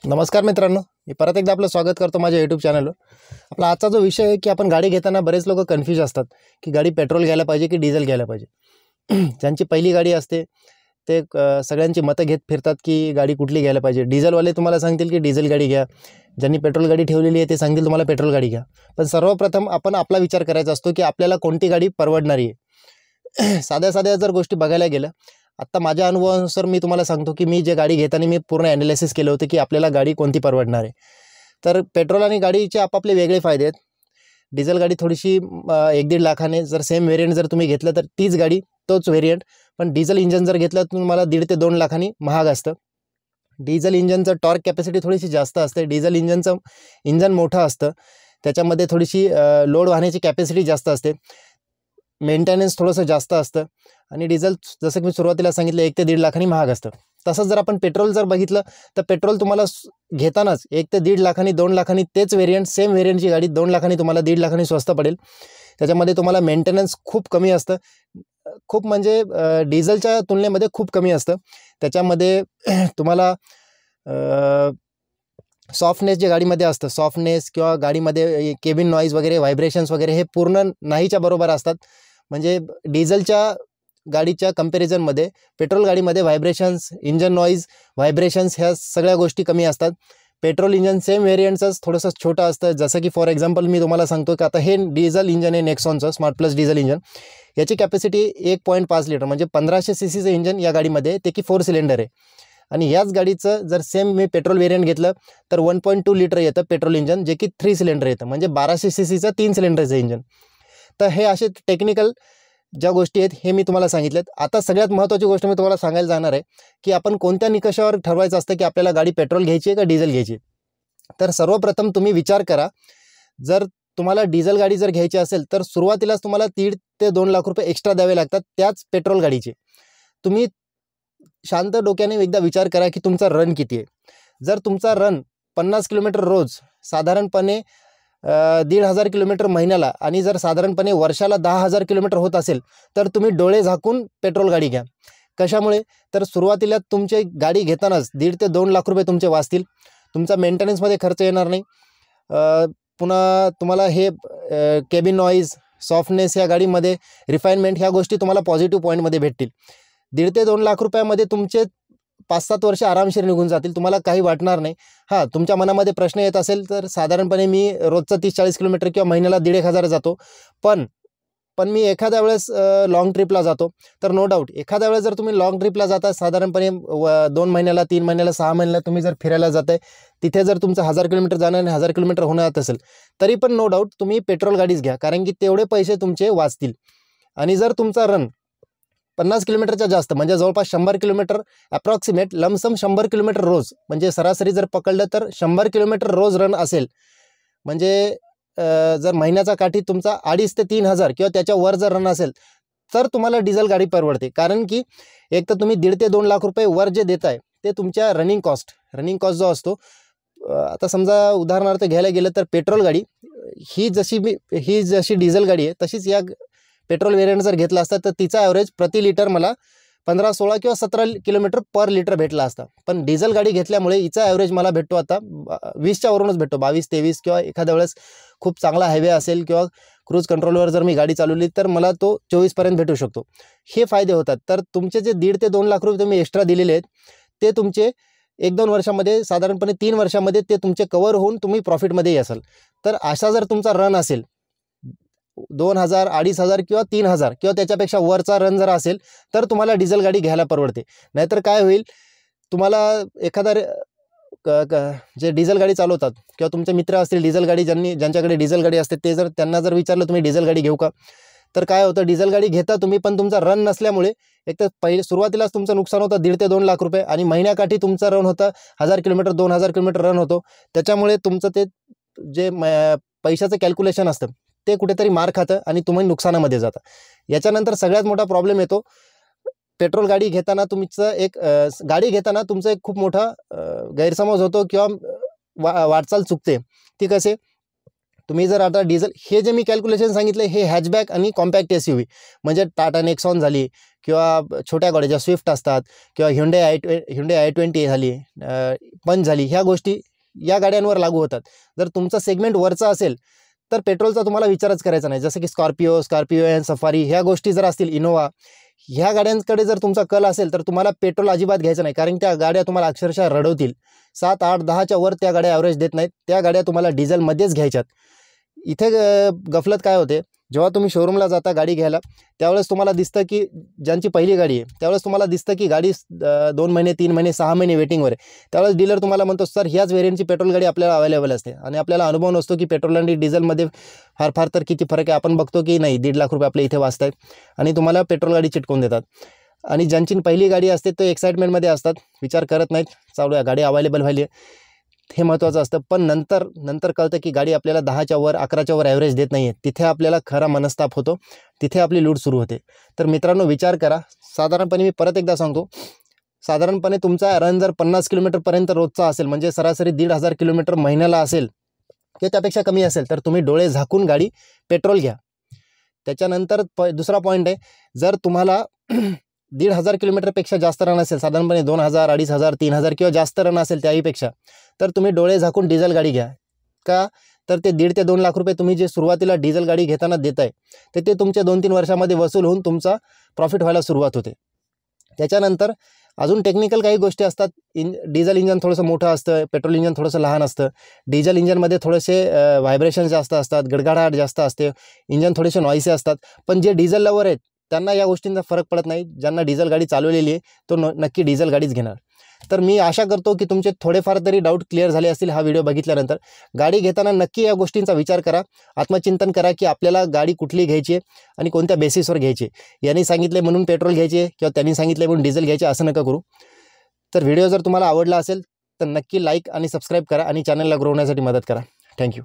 नमस्कार मित्रांनो, मी परत एकदा आपलं स्वागत करतो माझ्या यूट्यूब चॅनलवर। आपला आजचा जो विषय आहे की आपण गाडी घेताना बरेच लोक कन्फ्यूज असतात की गाडी पेट्रोल घ्यायला पाहिजे की डिझेल घ्यायला पाहिजे। ज्यांची पहिली गाडी असते ते सगळ्यांची मतं घेत फिरतात की गाडी कुठली घ्यायला पाहिजे। डिझेलवाले तुम्हाला सांगतील की डिझेल गाडी घ्या, ज्यांनी पेट्रोल गाडी ठेवलेली आहे ते सांगतील तुम्हाला पेट्रोल गाडी घ्या। पण सर्वप्रथम आपण आपला विचार करायचा असतो की आपल्याला कोणती गाडी परवडणारी आहे। साध्या साध्या जर गोष्टी बघायला गेलं, आत्ता माझ्या अनुभवानुसार मी तुम्हाला सांगतो की मी जे गाडी घेताना मी पूर्ण ॲनालिसिस केलं होतं की आपल्याला गाडी कोणती परवडणार आहे। तर पेट्रोल आणि गाडीचे आपापले वेगळे फायदे आहेत। डिझेल गाडी थोडीशी 1-1.5 लाखाने जर सेम व्हेरियंट जर तुम्ही घेतलं तर तीच गाडी तोच व्हेरियंट, पण डिझेल इंजन जर घेतलं तर तुम्हाला 1.5 ते 2 लाखांनी महाग असतं। डिझेल इंजनचं टॉर्क कॅपॅसिटी थोडीशी जास्त असते। डिझेल इंजनचं इंजन मोठं असतं, त्याच्यामध्ये थोडीशी लोड वाहण्याची कॅपॅसिटी जास्त असते, मेंटेनन्स थोडंसं जास्त असतं आणि डिझेल जसं की मी सुरुवातीला सांगितलं 1 ते 1.5 लाखांनी महाग असतं। तसंच जर आपण पेट्रोल जर बघितलं तर पेट्रोल तुम्हाला घेतानाच 1 ते 1.5 लाखांनी 2 लाखांनी तेच व्हेरियंट सेम व्हेरियंटची गाडी 2 लाखांनी तुम्हाला 1.5 लाखांनी स्वस्त पडेल। त्याच्यामध्ये तुम्हाला मेंटेनन्स खूप कमी असतं, खूप म्हणजे डिझेलच्या तुलनेमध्ये खूप कमी असतं। त्याच्यामध्ये तुम्हाला सॉफ्टनेस जे गाडीमध्ये असतं, सॉफ्टनेस किंवा गाडीमध्ये केबिन नॉईज वगैरे व्हायब्रेशन्स वगैरे हे पूर्ण नाहीच्या बरोबर असतात। म्हणजे डिझेलच्या गाडीच्या कंपॅरिझनमध्ये पेट्रोल गाडीमध्ये व्हायब्रेशन्स, इंजन नॉईज, व्हायब्रेशन्स ह्या सगळ्या गोष्टी कमी असतात। पेट्रोल इंजन सेम व्हेरियंटचंच थोडंसं छोटं असतं। जसं की फॉर एक्झाम्पल मी तुम्हाला सांगतो की आता हे डिझेल इंजन आहे नेक्सॉनचं स्मार्ट प्लस डिझेल इंजन, याची कॅपॅसिटी 1.5 लिटर म्हणजे 1500 सीसीचं इंजन या गाडीमध्ये ते की 4 सिलेंडर आहे। आणि याच गाडीचं जर सेम मी पेट्रोल व्हेरियंट घेतलं तर 1.2 लिटर येतं पेट्रोल इंजन, जे की 3 सिलेंडर येतं म्हणजे 1200 सीसीचं 3 सिलेंडरचं इंजन। तर हे असे टेक्निकल ज्या गोष्टी आहेत हे मी तुम्हाला सांगितलेत। आता सगळ्यात महत्त्वाची गोष्ट मी तुम्हाला सांगायला जाणार आहे की आपण कोणत्या निकषावर ठरवायचं असतं की आपल्याला गाडी पेट्रोल घ्यायची आहे का डिझेल घ्यायची आहे। तर सर्वप्रथम तुम्ही विचार करा, जर तुम्हाला डिझेल गाडी जर घ्यायची असेल तर सुरुवातीलाच तुम्हाला 1.5 ते 2 लाख रुपये एक्स्ट्रा द्यावे लागतात त्याच पेट्रोल गाडीचे। तुम्ही शांत डोक्याने एकदा विचार करा की तुमचा रन किती आहे। जर तुमचा रन 50 किलोमीटर रोज साधारणपणे 1,500 किलोमीटर महिन्याला आणि जर साधारणपणे वर्षाला 10,000 किलोमीटर होत असेल तर तुम्ही डोळे झाकून पेट्रोल गाडी घ्या। कशामुळे? तर सुरुवातीला तुमची गाडी घेतानाच 1.5 ते 2 लाख रुपये तुमचे वाचतील, तुमचा मेंटेनन्समध्ये खर्च येणार नाही। पुन्हा तुम्हाला हे केबिन नॉईज, सॉफ्टनेस या गाडीमध्ये रिफाईनमेंट ह्या गोष्टी तुम्हाला पॉझिटिव्ह पॉईंटमध्ये भेटतील। 1.5 ते 2 लाख रुपयामध्ये तुमचे 5-7 वर्ष आरामशीर निघून जातील, तुम्हाला काही वाटणार नाही। हां, तुमच्या मनामध्ये प्रश्न येत असेल तर साधारणपणे मी रोजचं 30-40 किलोमीटर किंवा महिन्याला 1,500 जातो, पण मी एखाद्या वेळेस लाँग ट्रिपला जातो, तर नो डाऊट एखाद्या वेळेस जर तुम्ही लाँग ट्रिपला जाता साधारणपणे 2 महिन्याला, 3 महिन्याला, 6 महिन्याला तुम्ही जर फिरायला जाताय, तिथे जर तुमचं 1000 किलोमीटर जाणं आणि 1000 किलोमीटर होणार असेल तरी पण नो डाऊट तुम्ही पेट्रोल गाडीच घ्या, कारण की तेवढे पैसे तुमचे वाचतील। आणि जर तुमचा रन 50 किलोमीटरच्या जास्त म्हणजे जवळपास 100 किलोमीटर अप्रॉक्सिमेट लमसम 100 किलोमीटर रोज म्हणजे सरासरी जर पकडलं तर 100 किलोमीटर रोज रन असेल, म्हणजे जर महिन्याचा काठी तुमचा 2,500 ते 3,000 किंवा त्याच्यावर जर रन असेल तर तुम्हाला डिझेल गाडी परवडते। कारण की एक तर तुम्ही 1.5 ते 2 लाख रुपये वर जे देताय ते तुमच्या रनिंग कॉस्ट जो असतो, आता समजा उदाहरणार्थ घ्यायला गेलं तर पेट्रोल गाडी ही जशी डिझेल गाडी आहे तशीच या पेट्रोल व्हेरियंट जर घेतला असता तर तिचा ॲव्हरेज प्रति लिटर मला 15, 16 किंवा 17 किलोमीटर पर लिटर भेटला असता। पण डिझेल गाडी घेतल्यामुळे हिचा ॲव्हरेज मला भेटतो आता 20च्या वरूनच भेटतो, 22-23 किंवा एखाद्या वेळेस खूप चांगला हायवे असेल किंवा क्रूज कंट्रोलवर जर मी गाडी चालवली तर मला तो 24पर्यंत भेटू शकतो। हे फायदे होतात। तर तुमचे जे 1.5 ते 2 लाख रुपये तुम्ही एक्स्ट्रा दिलेले आहेत ते तुमचे 1-2 वर्षामध्ये साधारणपणे 3 वर्षामध्ये ते तुमचे कव्हर होऊन तुम्ही प्रॉफिटमध्ये याल। तर असा जर तुमचा रन असेल 2,000, 2,500 किंवा 3,000 किंवा त्याच्यापेक्षा वरचा रन जर असेल तर तुम्हाला डिझेल गाडी घ्यायला परवडते। नाहीतर काय होईल, तुम्हाला एखादा जे डिझेल गाडी चालवतात किंवा तुमचे मित्र असतील डिझेल गाडी ज्यांच्याकडे डिझेल गाडी असते ते जर त्यांना जर विचारलं तुम्ही डिझेल गाडी घेऊ का, तर काय होतं, डिझेल गाडी घेता तुम्ही पण तुमचा रन नसल्यामुळे एक तर सुरुवातीलाच तुमचं नुकसान होतं 1.5 ते 2 लाख रुपये आणि महिन्याकाठी तुमचा रन होता 1000 किलोमीटर 2000 किलोमीटर रन होतो। त्याच्यामुळे तुमचं ते जे पैशाचं कॅल्क्युलेशन असतं ते कुठेतरी मार खातं आणि तुम्ही नुकसानामध्ये जाता। याच्यानंतर सगळ्यात मोठा प्रॉब्लेम येतो, पेट्रोल गाडी घेताना तुमचं एक खूप मोठा गैरसमज होतो किंवा वाटचाल चुकते। ती कसे, तुम्ही जर आता डिझेल, हे जे मी कॅल्क्युलेशन सांगितलं हे हॅचबॅक आणि कॉम्पॅक्ट SUV म्हणजे टाटा नेक्सॉन झाली किंवा छोट्या गाड्या ज्या स्विफ्ट असतात किंवा ह्युंडे i20 झाली, पंच झाली, ह्या गोष्टी या गाड्यांवर लागू होतात. जर तुमचा सेगमेंट वरचा असेल तर पेट्रोलचा तुम्हाला विचारच करायचा नाही. जसं की स्कॉर्पिओ आणि सफारी ह्या गोष्टी जर असतील, इनोवा, ह्या गाड्यांकडे जर तुमचा कल असेल तर तुम्हाला पेट्रोल अजिबात घ्यायचं नाही, कारण त्या गाड्या तुम्हाला अक्षरशः रडवतील. 7, 8, 10च्या वर त्या गाड्या ॲव्हरेज देत नाहीत. त्या गाड्या तुम्हाला डिझेलमध्येच घ्यायच्यात. इथे गफलत काय होते, जेव्हा तुम्ही शोरूमला जाता गाडी घ्यायला त्यावेळेस तुम्हाला दिसतं की ज्यांची पहिली गाडी आहे त्यावेळेस तुम्हाला दिसतं की गाडी 2 महिने 3 महिने 6 महिने वेटिंगवर आहे. त्यावेळेस डीलर तुम्हाला म्हणतो सर ह्याच व्हेरियंटची पेट्रोल गाडी आपल्याला अवेलेबल असते आणि आपल्याला अनुभव नसतो की पेट्रोल आणि डिझेलमध्ये फार तर किती फरक आहे. आपण बघतो की नाही 1.5 लाख रुपये आपल्या इथे वाचत आहेत आणि तुम्हाला पेट्रोल गाडी चिटकवून देतात. आणि ज्यांची पहिली गाडी असते तो एक्साइटमेंटमध्ये असतात, विचार करत नाहीत चालू आहे गाडी अवेलेबल व्हायली हे महत्त्वाचं असतं. पण नंतर कळतं की गाडी आपल्याला 10च्या वर 11च्या वर ॲव्हरेज देत नाही आहे. तिथे आपल्याला खरा मनस्ताप होतो, तिथे आपली लूट सुरू होते. तर मित्रांनो विचार करा. साधारणपणे मी परत एकदा सांगतो, साधारणपणे तुमचा रन जर 50 किलोमीटरपर्यंत रोजचा असेल म्हणजे सरासरी 1,500 किलोमीटर महिन्याला असेल किंवा त्यापेक्षा कमी असेल तर तुम्ही डोळे झाकून गाडी पेट्रोल घ्या. त्याच्यानंतर दुसरा पॉईंट आहे, जर तुम्हाला 1,500 किलोमीटरपेक्षा जास्त रन असेल, साधारणपणे 2,000, 2,500, 3,000 किंवा जास्त रन असेल त्याहीपेक्षा, तर तुम्ही डोळे झाकून डिझेल गाडी घ्या. का तर ते 1.5 ते 2 लाख रुपये तुम्ही जे सुरुवातीला डिझेल गाडी घेताना देताय तर ते तुमच्या 2-3 वर्षामध्ये वसूल होऊन तुमचा प्रॉफिट व्हायला सुरुवात होते. त्याच्यानंतर अजून टेक्निकल काही गोष्टी असतात. डिझेल इंजन थोडंसं मोठं असतं, पेट्रोल इंजन थोडंसं लहान असतं. डिझेल इंजनमध्ये थोडेसे व्हायब्रेशन जास्त असतात, गडगडाट जास्त असते, इंजन थोडेसे नॉईसी असतात. पण जे डिझेल लवर आहेत त्यांना या गोष्टींचा फरक पडत नाही. ज्यांना डिझेल गाडी चालवलेली आहे तो नक्की डिझेल गाडीच घेणार. तर मी आशा करतो की तुमचे थोडेफार तरी डाऊट क्लिअर झाले असतील हा व्हिडिओ बघितल्यानंतर. गाडी घेताना नक्की या गोष्टींचा विचार करा, आत्मचिंतन करा की आपल्याला गाडी कुठली घ्यायची आहे आणि कोणत्या बेसिसवर घ्यायची आहे. यांनी सांगितले म्हणून पेट्रोल घ्यायची आहे किंवा त्यांनी सांगितले म्हणून डिझेल घ्यायचे असं नका करू. तर व्हिडिओ जर तुम्हाला आवडला असेल तर नक्की लाईक आणि सबस्क्राईब करा आणि चॅनलला ग्रो होण्यासाठी मदत करा. थँक्यू.